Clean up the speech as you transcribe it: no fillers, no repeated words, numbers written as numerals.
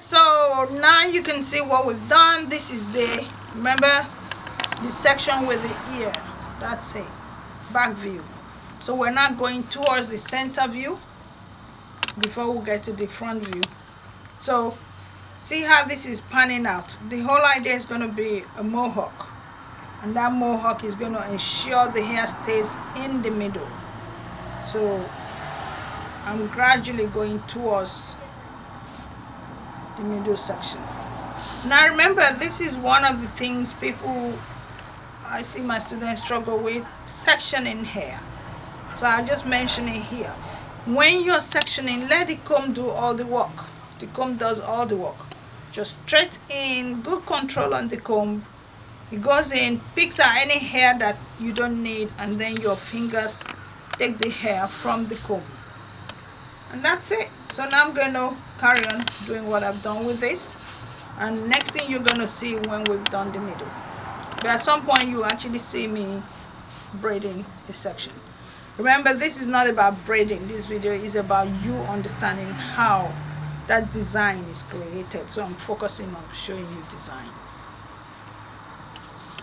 so now you can see what we've done. This is remember the section with the ear. That's it, back view. So we're not going towards the center view before we get to the front view. So see how this is panning out. The whole idea is going to be a mohawk, and that mohawk is going to ensure the hair stays in the middle. So I'm gradually going towards the middle section. Now remember, this is one of the things I see my students struggle with, sectioning hair. So I'll just mention it here. When you're sectioning, let the comb do all the work. The comb does all the work. Just straight in, good control on the comb. It goes in, picks out any hair that you don't need, and then your fingers take the hair from the comb. And that's it. So now I'm going to carry on doing what I've done with this. And next thing you're going to see when we've done the middle. But at some point you actually see me braiding the section. Remember, this is not about braiding. This video is about you understanding how that design is created. So I'm focusing on showing you designs.